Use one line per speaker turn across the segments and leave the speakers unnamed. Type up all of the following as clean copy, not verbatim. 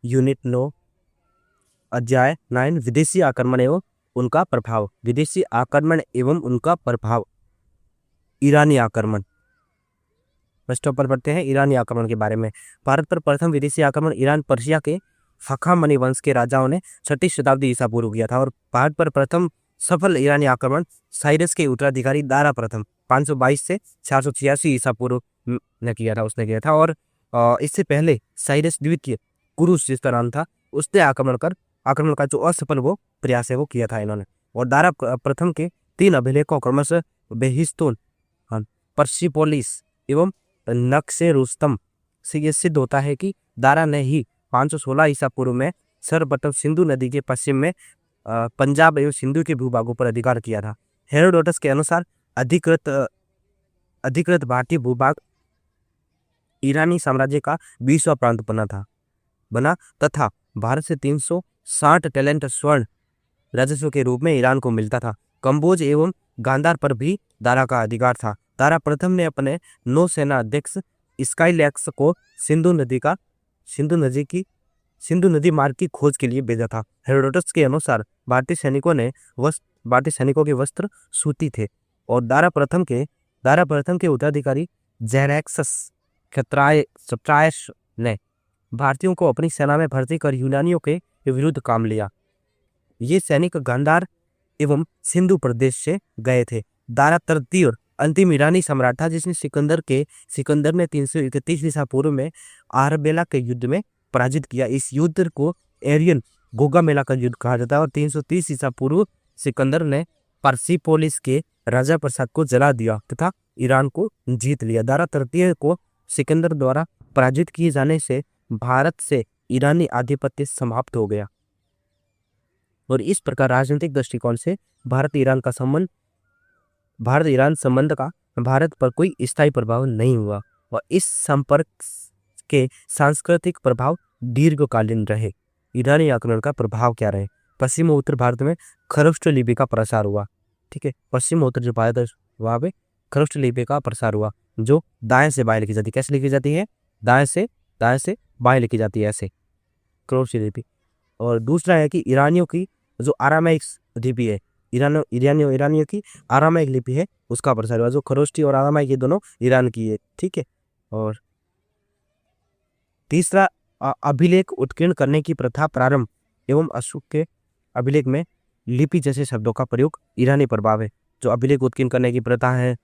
Unit 9 अध्याय 9 विदेशी आक्रमण एवं उनका प्रभाव। विदेशी आक्रमण एवं उनका प्रभाव। ईरानी आक्रमण। फर्स्ट पर पढ़ते हैं ईरानी आक्रमण के बारे में। भारत पर प्रथम विदेशी आक्रमण ईरान पर्शिया के हखामनी वंश के राजाओं ने 6वीं शताब्दी ईसा पूर्व किया था और भारत पर प्रथम सफल ईरानी आक्रमण साइरस के उत्तराधिकारी दारा प्रथम 522 से 486 ईसा पूर्व ने किया था, उसने किया था। और इससे पहले साइरस द्वितीय कुरुस जिसका नाम था, उसने आक्रमण का जो असफल वो प्रयास है वो किया था इन्होंने। और दारा प्रथम के 3 अभिलेखों क्रमशः बेहिस्तून, पर्सिपोलिस एवं नक्शे रुस्तम से ये सिद्ध होता है कि दारा ने ही 516 ईसा पूर्व में सर्वप्रथम सिंधु नदी के पश्चिम में पंजाब एवं सिंधु के भूभागों पर अधिकार किया था। हेरोडोटस के अनुसार अधिकृत भारतीय भूभाग ईरानी साम्राज्य का 20वां प्रांत बना तथा भारत से 360 टैलेंट स्वर्ण राजस्व के रूप में ईरान को मिलता था। कंबोज एवं गांधार पर भी दारा का अधिकार था। दारा प्रथम ने अपने नौसेना अध्यक्ष स्काइलैक्स को सिंधु नदी मार्ग की खोज के लिए भेजा था। हेरोडोटस के अनुसार भारतीय सैनिकों के वस्त्र सूती थे और दारा प्रथम के उत्तराधिकारी ज़ेरेक्सस क्षत्रायश ने भारतीयों को अपनी सेना में भर्ती कर यूनानियों के विरुद्ध काम लिया। ये सैनिक गांधार एवं सिंधु प्रदेश से गए थे। दारा तृतीय और अंतिम ईरानी सम्राट था जिसने सिकंदर ने 331 ईसा पूर्व में आरबेला के युद्ध में पराजित किया। इस युद्ध को एरियन गोगामेला का युद्ध कहा जाता है और 330 ईसा पूर्व सिकंदर ने पर्सिपोलिस के राजा प्रसाद को जला दिया तथा ईरान को जीत लिया। दारा तृतीय को सिकंदर द्वारा पराजित किए जाने से भारत से ईरानी आधिपत्य समाप्त हो गया और इस प्रकार राजनीतिक दृष्टिकोण से भारत ईरान संबंध का भारत पर कोई स्थायी प्रभाव नहीं हुआ और इस संपर्क के सांस्कृतिक प्रभाव दीर्घकालीन रहे। ईरानी आक्रमण का प्रभाव क्या रहे? पश्चिम और उत्तर भारत में खरोष्ट लिपि का प्रसार हुआ। ठीक है, पश्चिम और उत्तर जो भारत है वहाँ पे खरोष्ट लिपि का प्रसार हुआ जो दाएं से बाएं लिखी जाती है। कैसे लिखी जाती है? दाएं से बाएं लिखी जाती है, ऐसे खरोष्ट लिपि। और दूसरा है कि ईरानियों की जो आरामाइक लिपि है, ईरानियों की आरामाइक लिपि है उसका प्रसार हुआ। जो खरोष्टी और आरामाइक ये दोनों ईरान की है। ठीक है, और तीसरा अभिलेख उत्कीर्ण करने की प्रथा प्रारंभ एवं अशोक के अभिलेख में लिपि जैसे शब्दों का प्रयोग ईरानी प्रभाव है। जो अभिलेख उत्कीर्ण करने की प्रथा है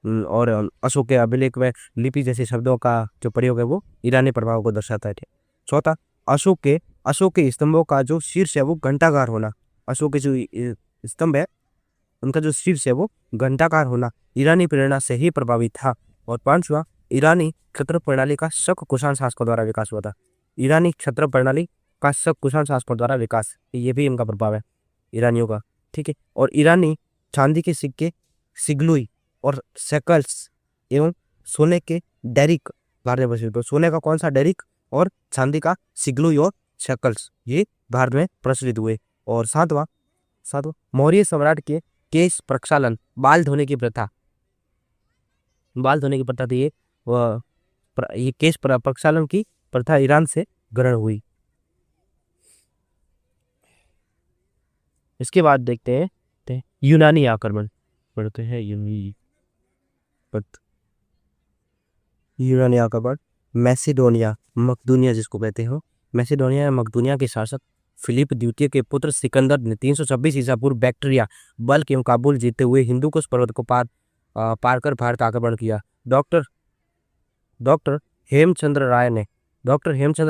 और अशोक के अभिलेख में लिपि जैसे शब्दों का जो प्रयोग है वो ईरानी प्रभाव को दर्शाता है। चौथा, अशोक के स्तंभों का जो शीर्ष है वो घंटाकार होना। अशोक के जो स्तंभ है उनका जो शीर्ष है वो घंटाकार होना ईरानी प्रेरणा से ही प्रभावित था। और पांचवा, ईरानी क्षत्र प्रणाली का शक कुषाण शासकों द्वारा विकास हुआ था। ईरानी क्षत्र प्रणाली का शक कुषाण शासकों द्वारा विकास, ये भी इनका प्रभाव है ईरानियों का। ठीक है, और ईरानी चांदी के सिक्के सिगलुई और शेकल्स एवं सोने के डेरिक भारत में प्रचलित। सोने का कौन सा डेरिक और चांदी का सिगलुई और शेकल्स ये भारत में प्रचलित हुए। और सातवां, मौर्य सम्राट के केश प्रक्षालन बाल धोने की प्रथा थी। ये केश प्रक्षालन की प्रथा ईरान से ग्रहण हुई। इसके बाद देखते हैं यूनानी आक्रमण। पढ़ते हैं यूनानी आक्रमण। मैसेडोनिया, मकदूनिया जिसको कहते हो, मैसेडोनिया या मकदूनिया के शासक फिलिप द्वितीय के पुत्र सिकंदर ने 326 ईसा पूर्व बैक्ट्रिया, बल्क एवं काबुल जीतते हुए हिंदुकुश पर्वत को पार कर भारत आक्रमण किया। डॉक्टर हेमचंद्र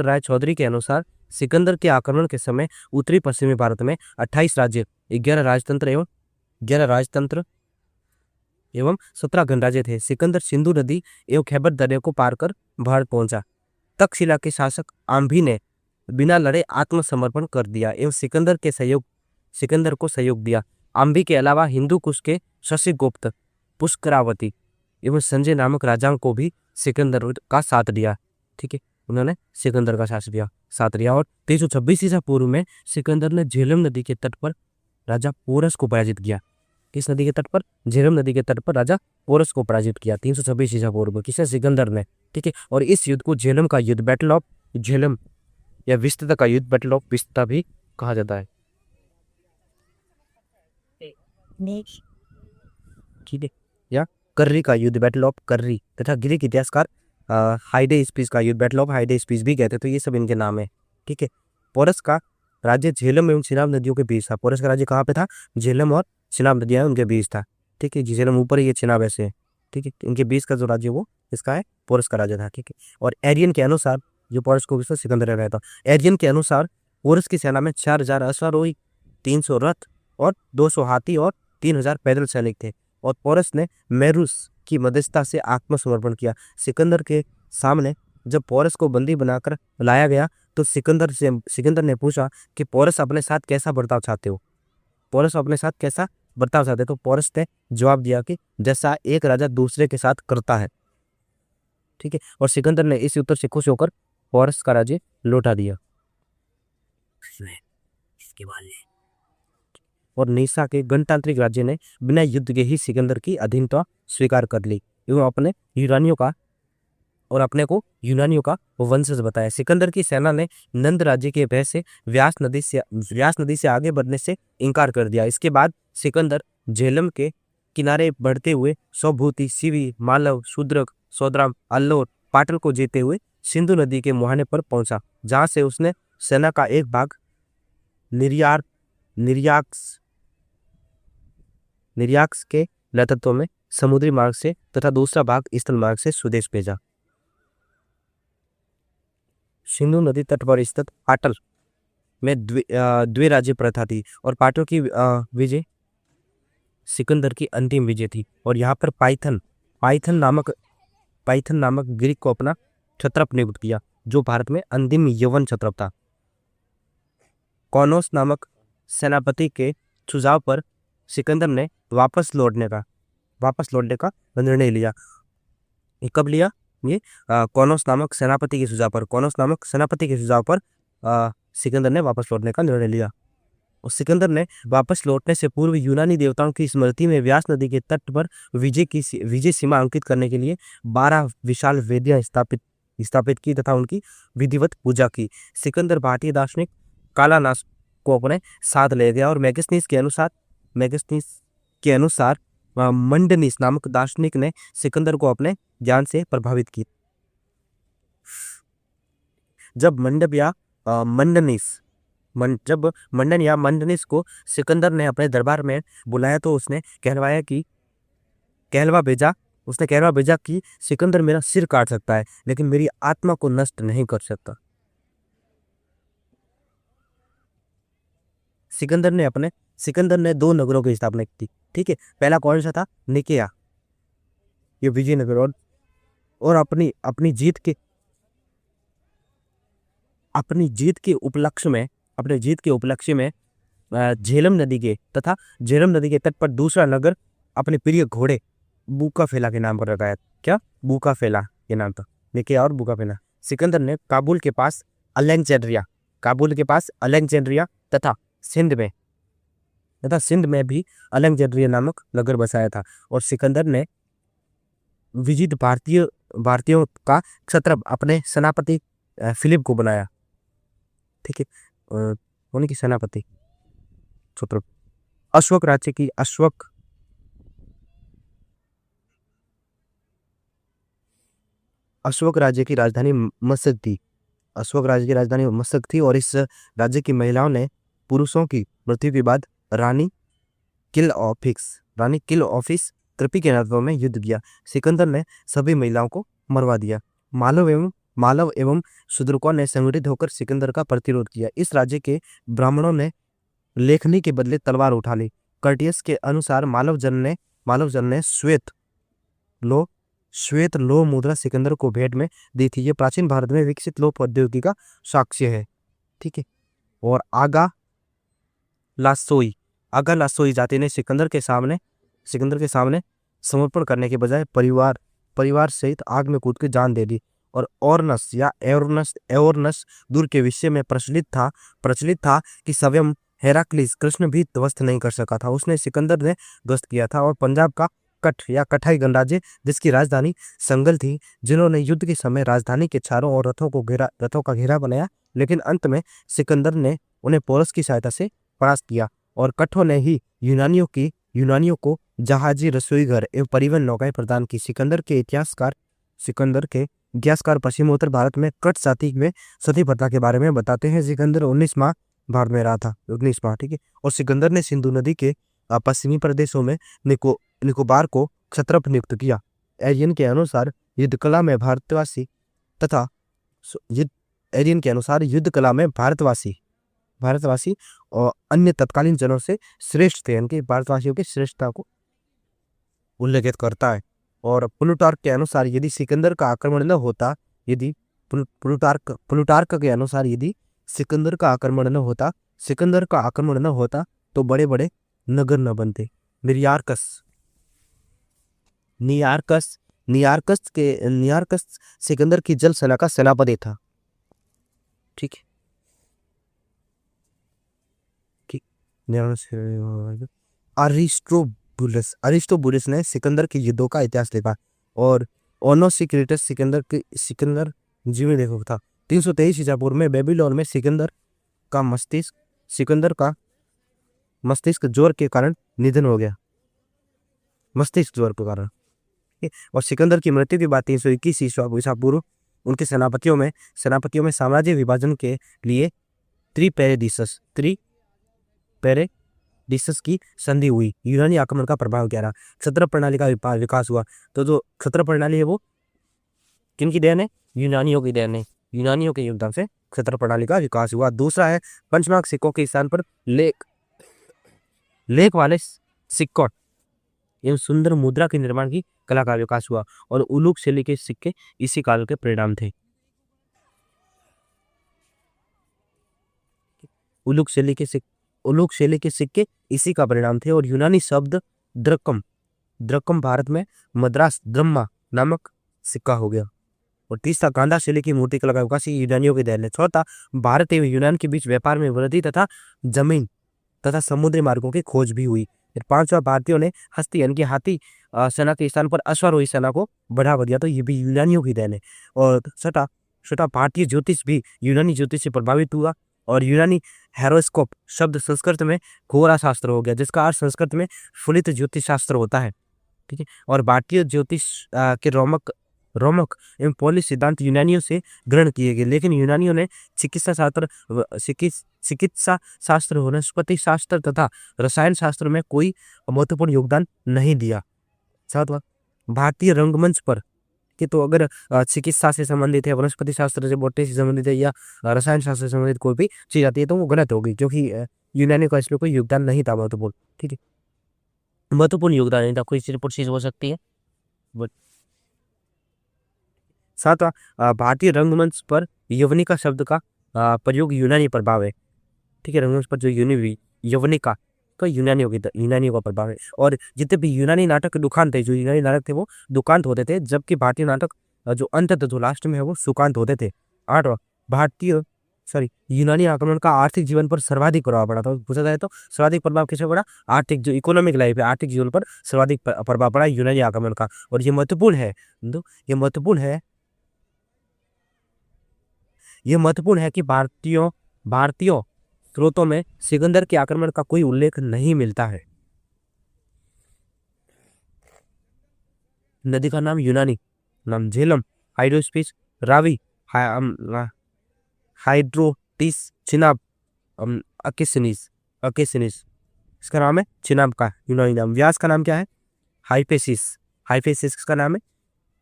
राय चौधरी के अनुसार सिकंदर के आक्रमण के समय उत्तरी पश्चिमी भारत में 28 राज्य, 11 राजतंत्र एवं 17 गणराज्य थे। सिकंदर सिंधु नदी एवं खैबर दरिया को पार कर भारत पहुंचा। तक्षशिला के शासक आम्भी ने बिना लड़े आत्मसमर्पण कर दिया एवं सिकंदर को सहयोग दिया। आम्भी के अलावा हिंदू कुश के शशिगुप्त, पुष्करावती एवं संजय नामक राजाओं को भी सिकंदर का साथ दिया। ठीक है, उन्होंने सिकंदर का साथ दिया। और 326 ईसा पूर्व में सिकंदर ने झेलम नदी के तट पर राजा पोरस को पराजित किया। किस नदी के तट पर? झेलम नदी के तट पर राजा पोरस को पराजित किया 326 ईसा पूर्व में, किसे? सिकंदर ने। ठीक है, और इस युद्ध को झेलम का युद्ध, बैटल ऑफ झेलम या विस्तृत का युद्ध बैटल ऑफ विस्तृत भी कहा जाता है। ठीक है, या कर्री का युद्ध बैटल ऑफ कर्री तथा ग्रीक इतिहासकार हाइडेस्पिस का युद्ध बैटल ऑफ हाइडेस्पिस भी कहते हैं। तो ये सब इनके नाम है। ठीक है, पोरस का राज्य झेलम एवं चिनाब नदियों के बीच था। पोरस का राज्य कहाँ पे था? झेलम और चिनाब नदियां उनके बीच था। ठीक है, झेलम ऊपर ही, ये चिनाब ऐसे है। ठीक है, इनके बीच का जो राज्य वो इसका है, पोरस का राज्य था। ठीक है, और एरियन के अनुसार जो पोरस को सिकंदर रह था, एरियन के अनुसार पोरस की सेना में 4000 अश्वारोही, 300 रथ और 200 हाथी और 3000 पैदल सैनिक थे। और पोरस ने मेरुस की मध्यस्थता से आत्मसमर्पण किया। सिकंदर के सामने जब पोरस को बंदी बनाकर लाया गया तो सिकंदर ने पूछा कि पोरस अपने साथ कैसा बर्ताव चाहते हो, पोरस अपने साथ कैसा बर्ताव चाहते। तो पोरस ने जवाब दिया कि जैसा एक राजा दूसरे के साथ करता है। ठीक है, और सिकंदर ने इस उत्तर से खुश होकर पोरस का राज्य लौटा दिया। इसके बाद और निसा के गणतांत्रिक राज्य ने बिना युद्ध के ही सिकंदर की अधीनता स्वीकार कर ली एवं अपने यूनानियों का वंशज बताया। सिकंदर की सेना ने नंद राज्य के भय से व्यास नदी से आगे बढ़ने से इनकार कर दिया। इसके बाद सिकंदर झेलम के किनारे बढ़ते हुए सौभूति, सिवी, मालव, शूद्रक, सौद्राम, अल्लोर, पाटल को जीते हुए सिंधु नदी के मुहाने पर पहुंचा, जहां से उसने सेना का एक भाग निर्याक्स के नेतृत्व में समुद्री मार्ग से तथा दूसरा भाग स्थल मार्ग से स्वदेश भेजा। सिंधु नदी तट पर स्थित पाटल में द्विराज्य प्रथा थी और पाटल की विजय सिकंदर की अंतिम विजय थी। और यहाँ पर पाइथन नामक ग्रीक को अपना क्षत्रप नियुक्त किया, जो भारत में अंतिम यवन क्षत्रप था। कॉनोस नामक सेनापति के सुझाव पर सिकंदर ने वापस लौटने का निर्णय लिया। कब लिया? ये कॉनोस नामक सेनापति के सुझाव पर सिकंदर ने वापस लौटने का निर्णय लिया। और सिकंदर ने वापस लौटने से पूर्व यूनानी देवताओं की स्मृति में व्यास नदी के तट पर विजय सीमा अंकित करने के लिए 12 विशाल वेदियां स्थापित की तथा उनकी विधिवत पूजा की। सिकंदर भारतीय दार्शनिक कालानास को अपने साथ ले गया और मैगस्थनीस के अनुसार मंडनीस नामक दार्शनिक ने सिकंदर को अपने ज्ञान से प्रभावित किया। जब मंडन या मंडनीस को सिकंदर ने अपने दरबार में बुलाया तो उसने कहलवा भेजा कि सिकंदर मेरा सिर काट सकता है लेकिन मेरी आत्मा को नष्ट नहीं कर सकता। सिकंदर ने 2 नगरों की स्थापना की। ठीक है, पहला कौन सा था? निकेया, ये विजयनगर। और अपनी जीत के उपलक्ष्य में झेलम नदी के तट पर दूसरा नगर अपने प्रिय घोड़े बुकाफेला के नाम पर रखाया। क्या? बुकाफेला के नाम था, निकेया और बुकाफेला। सिकंदर ने काबुल के पास अलेक्जेंड्रिया तथा सिंध में भी अलेक्जेंड्रिया नामक नगर बसाया था। और सिकंदर ने विजित भारतीयों का क्षत्रप अपने सेनापति फिलिप को बनाया। ठीक है, उनकी सेनापति क्षत्रप। अशोक राज्य की राजधानी मशक थी और इस राज्य की महिलाओं ने पुरुषों की मृत्यु के बाद रानी किल ऑफिस त्रिपी के नेतृत्व में युद्ध किया। सिकंदर ने सभी महिलाओं को मरवा दिया। मालव एवं शूद्रकों ने संगठित होकर सिकंदर का प्रतिरोध किया। इस राज्य के ब्राह्मणों ने लेखनी के बदले तलवार उठा ली। कर्टियस के अनुसार मालव जन ने श्वेत लौह मुद्रा सिकंदर को भेंट में दी थी। ये प्राचीन भारत में विकसित लौह प्रौद्योगिकी का साक्ष्य है। ठीक है, और आगा लासोई जाति ने सिकंदर के सामने समर्पण करने के बजाय परिवार सहित आग में कूद के जान दे दी। और एओरनस दूर के विषय में प्रचलित था कि स्वयं हेराक्लिस कृष्ण भी ध्वस्त नहीं कर सका था। उसने सिकंदर ने ध्वस्त किया था और पंजाब का कठ या कठाई गणराज्य जिसकी राजधानी संगल थी, जिन्होंने युद्ध के समय राजधानी के चारों ओर रथों का घेरा बनाया, लेकिन अंत में सिकंदर ने उन्हें पोरस की सहायता से परास्त किया। और कठों ने ही यूनानियों को जहाजी, रसोई घर एवं परिवहन नौकाएं प्रदान की। सिकंदर के इतिहासकार पश्चिमोत्तर भारत में कठ जाति में सती प्रथा के बारे में बताते हैं। सिकंदर 19 माह भारत में रहा था, 19 माह, ठीक है। और सिकंदर ने सिंधु नदी के पश्चिमी प्रदेशों में निकोबार को क्षत्रप नियुक्त किया। एरियन के अनुसार युद्ध कला में भारतवासी और अन्य तत्कालीन जनों से श्रेष्ठ थे। इनके भारतवासियों की श्रेष्ठता को उल्लेखित करता है। और प्लूटार्क के अनुसार यदि सिकंदर का आक्रमण न होता सिकंदर का आक्रमण न होता तो बड़े बड़े नगर न बनते। नियार्कस सिकंदर की जल सेना का सेनापति था, ठीक है। अरिस्टोबुलस ने सिकंदर के युद्धों का इतिहास लिखा। और ओनोसिक्रिटस सिकंदर जीवन लेखक था। 323 ईसा पूर्व में बेबीलोन में सिकंदर का मस्तिष्क ज्वर के कारण निधन हो गया, मस्तिष्क ज्वर के कारण। और सिकंदर की मृत्यु के बाद 321 ईसा पूर्व उनके सेनापतियों में साम्राज्य विभाजन के लिए त्रिपेरेडिसस की संधि हुई। यूनानी आक्रमण का प्रभाव क्या रहा? क्षत्र प्रणाली का विकास हुआ। तो जो क्षत्र प्रणाली है वो किन की देन है? यूनानियों की देन है। यूनानियों के योगदान से क्षत्र प्रणाली का विकास हुआ। दूसरा है पंचमांक सिक्कों के स्थान पर लेख वाले सिक्कों एवं सुंदर मुद्रा के निर्माण की कला का विकास हुआ। और उलूक शैली के सिक्के इसी काल के परिणाम थे। उलूक शैली के सिक्के इसी का परिणाम थे। और यूनानी शब्द द्रकम भारत में मद्रास द्रम्मा नामक सिक्का हो गया। और तीसरा गांधार शैली की मूर्ति कला का विकास यूनानियों की देन है। चौथा भारत एवं यूनान के बीच व्यापार में वृद्धि तथा जमीन तथा समुद्री मार्गों की खोज भी हुई। फिर पांचवा भारतीयों ने हस्ती यानी कि हाथी सेना के स्थान पर अश्वारोही सेना को बढ़ावा दिया, तो ये भी यूनानियों की देन है। और छठा भारतीय ज्योतिष भी यूनानी ज्योतिष से प्रभावित हुआ। और यूनानी हेरोस्कोप शब्द संस्कृत में घोरा शास्त्र हो गया, जिसका अर्थ संस्कृत में फलित ज्योतिष शास्त्र होता है, ठीक है। और भारतीय ज्योतिष के रोमक एवं पौलिश सिद्धांत यूनानियों से ग्रहण किए गए, लेकिन यूनानियों ने चिकित्सा शास्त्र, वनस्पति शास्त्र तथा रसायन शास्त्र में कोई महत्वपूर्ण योगदान नहीं दिया। सातवां भारतीय रंगमंच पर कि तो अगर चिकित्सा से संबंधित है, वनस्पति शास्त्र से बॉटनी से संबंधित है या रसायन शास्त्र से संबंधित कोई भी चीज आती है तो वो गलत होगी, क्योंकि यूनानियों का इसमें कोई योगदान नहीं था महत्वपूर्ण, ठीक है। महत्वपूर्ण योगदान नहीं था, कोई चीज हो सकती है। सातवां भारतीय रंगमंच पर यवनिका शब्द का प्रयोग यूनानी प्रभाव है, ठीक है। रंगमंच पर जो यवनिका का यूनानियों का प्रभाव है। और जितने भी यूनानी नाटक दुखांत थे, जो यूनानी नाटक थे वो दुखांत होते थे, जबकि भारतीय नाटक जो अंत जो लास्ट में है वो सुकांत होते थे। आठवां यूनानी आक्रमण का आर्थिक जीवन पर सर्वाधिक प्रभाव पड़ा था। पूछा जाए तो सर्वाधिक प्रभाव किससे पड़ा? आर्थिक जो इकोनॉमिक लाइफ है, आर्थिक जीवन पर सर्वाधिक प्रभाव पड़ा यूनानी आक्रमण का। और ये महत्वपूर्ण है कि भारतीयों स्रोतों में सिकंदर के आक्रमण का कोई उल्लेख नहीं मिलता है। नदी का नाम यूनानी नाम झेलम, हाइड्रोस्पिस, रावी, हाइड्रोटिस, चिनाब, अकेसिनिस, इसका नाम है चिनाब का यूनानी नाम। व्यास का नाम क्या है? हाइपेसिस किसका नाम है?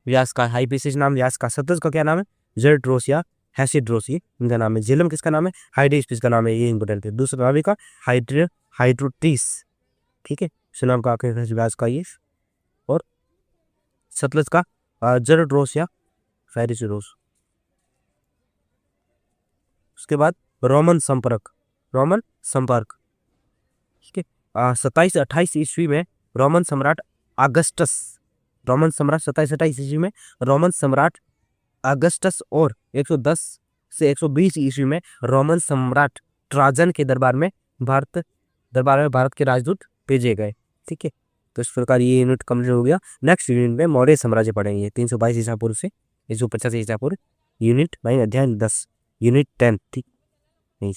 व्यास का। हाइपेसिस नाम व्यास का। सतलज का क्या नाम है? जेरड्रोस या हैसिड्रोस, ये इनका नाम है। झेलम किसका नाम है? हाइड्रोस्पिस का नाम है, ये इंपोर्टेंट है। दूसरा रावी का हाइड्रोटिस, ठीक है, सुनाम का व्यास का ये। और सतलज का जेरड्रोस या हैसिड्रोस। उसके बाद रोमन संपर्क, ठीक है। 27-28 ईस्वी में रोमन सम्राट अगस्टस और 110 से 120 ईस्वी में रोमन सम्राट ट्राजन के दरबार में भारत के राजदूत भेजे गए, ठीक है। तो इस प्रकार ये यूनिट कंप्लीट हो गया। नेक्स्ट यूनिट में मौर्य साम्राज्य पढ़ेंगे 322 ईसा पूर्व से 185 ईसा पूर्व, यूनिट 9 अध्याय 10 यूनिट 10। ठीक नहीं।